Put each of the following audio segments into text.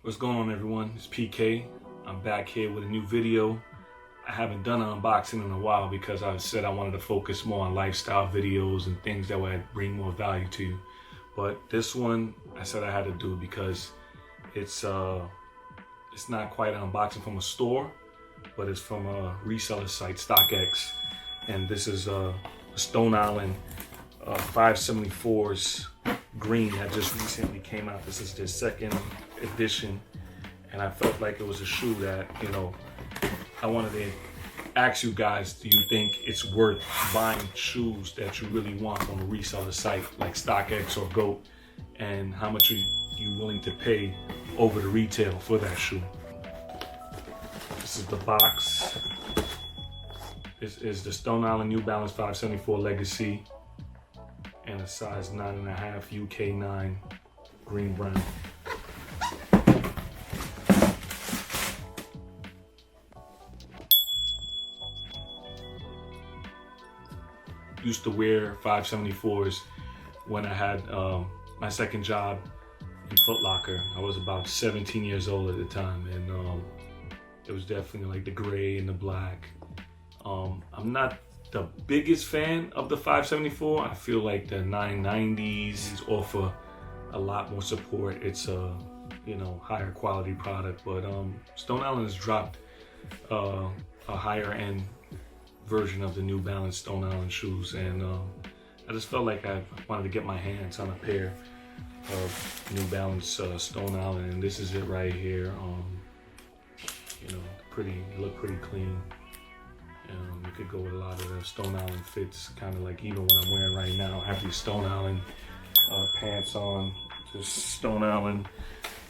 What's going on, everyone? It's PK. I'm back here with a new video. I haven't done an unboxing in a while because I said I wanted to focus more on lifestyle videos and things that would bring more value to you. But this one, I said I had to do because it's not quite an unboxing from a store, but it's from a reseller site, StockX. And this is a Stone Island 574's green that just recently came out. This is their second edition, and I felt like it was a shoe that, I wanted to ask you guys, do you think it's worth buying shoes that you really want on a reseller site like StockX or GOAT, and how much are you willing to pay over the retail for that shoe? This is the box. This is the Stone Island NewBalance 574 Legacy and a size 9.5 UK 9 green brown. Used to wear 574s when I had my second job in Foot Locker. I was about 17 years old at the time, and it was definitely like the gray and the black. I'm not the biggest fan of the 574. I feel like the 990s offer a lot more support. It's a higher quality product, but Stone Island has dropped a higher end version of the New Balance Stone Island shoes, and I just felt like I wanted to get my hands on a pair of New Balance Stone Island, and this is it right here. Look pretty clean. You could go with a lot of the Stone Island fits, kind of like even what I'm wearing right now. I have these Stone Island pants on, just Stone Island.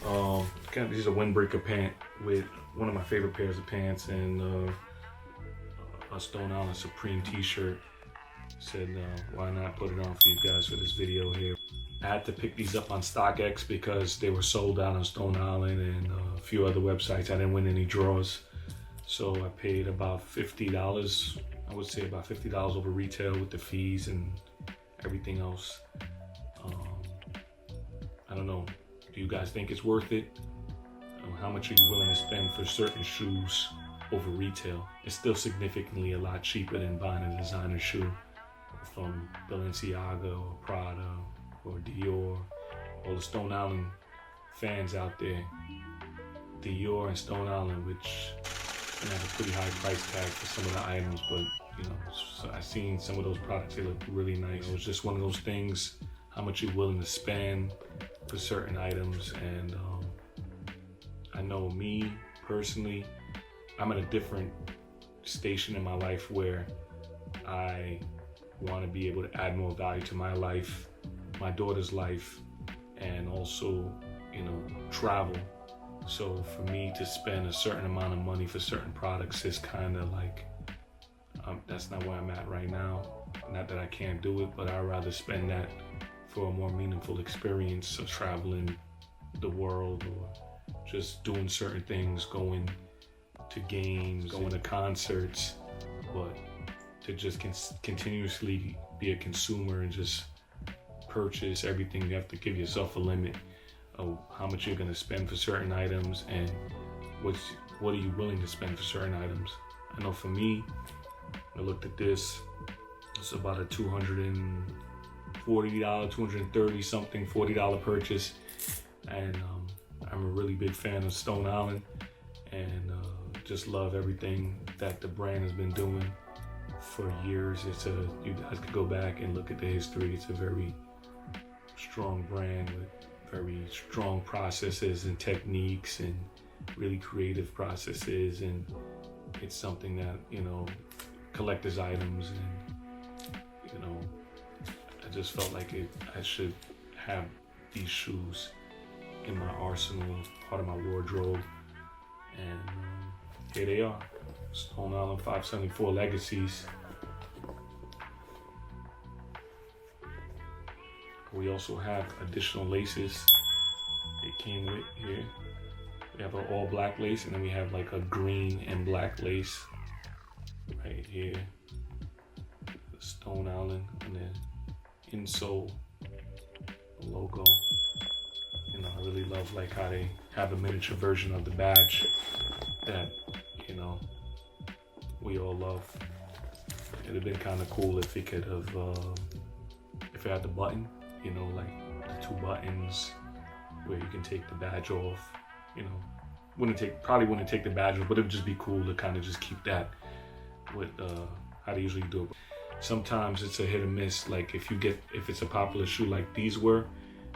These are windbreaker pant with one of my favorite pairs of pants, and a Stone Island Supreme t-shirt. Said why not put it on for you guys for this video here. I had to pick these up on StockX because they were sold out on Stone Island and a few other websites. I didn't win any draws, so I paid about $50. I would say about $50 over retail with the fees and everything else. I don't know, do you guys think it's worth it? How much are you willing to spend for certain shoes over retail? It's still significantly a lot cheaper than buying a designer shoe from Balenciaga or Prada or Dior. All the Stone Island fans out there, Dior and Stone Island, which can have a pretty high price tag for some of the items, but so I've seen some of those products, they look really nice. It's just one of those things, how much you're willing to spend for certain items. And I know me personally, I'm at a different station in my life where I want to be able to add more value to my life, my daughter's life, and also, travel. So for me to spend a certain amount of money for certain products is kind of like, that's not where I'm at right now. Not that I can't do it, but I'd rather spend that for a more meaningful experience of traveling the world or just doing certain things, going to games, going to concerts, but to just continuously be a consumer and just purchase everything. You have to give yourself a limit of how much you're going to spend for certain items and what are you willing to spend for certain items. I know for me, I looked at this, it's about a $240, $230 something, $40 purchase, and I'm a really big fan of Stone Island, and just love everything that the brand has been doing for years. You guys could go back and look at the history. It's a very strong brand with very strong processes and techniques and really creative processes, and it's something that, collector's items, and I just felt like I should have these shoes in my arsenal, part of my wardrobe, and here they are, Stone Island 574 Legacies. We also have additional laces it came with here. We have an all black lace, and then we have like a green and black lace right here. The Stone Island, and then insole logo. You know, I really love like how they have a miniature version of the badge that, you know, we all love. It'd have been kind of cool if it could have, if it had the button, you know, like the 2 buttons where you can take the badge off. You know, probably wouldn't take the badge off, but it would just be cool to kind of just keep that with how they usually do it. Sometimes it's a hit or miss. Like if it's a popular shoe like these were,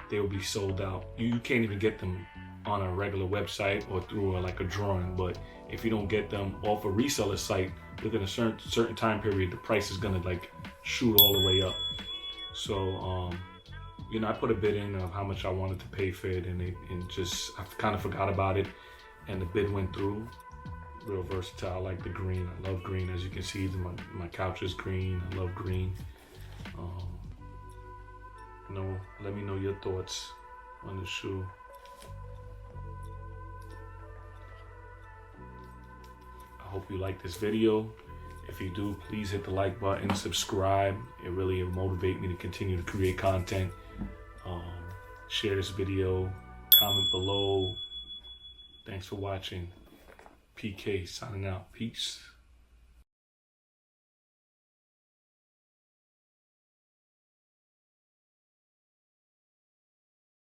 they will be sold out. You can't even get them on a regular website or through like a drawing. But if you don't get them off a reseller site within a certain time period, the price is gonna like shoot all the way up. So you know, I put a bid in of how much I wanted to pay for it, and I kind of forgot about it, and the bid went through. Real versatile. I like the green. I love green. As you can see, my couch is green. I love green. You know, let me know your thoughts on the shoe. I hope you like this video. If you do, please hit the like button, subscribe. It really will motivate me to continue to create content. Share this video, comment below. Thanks for watching. PK signing out. Peace.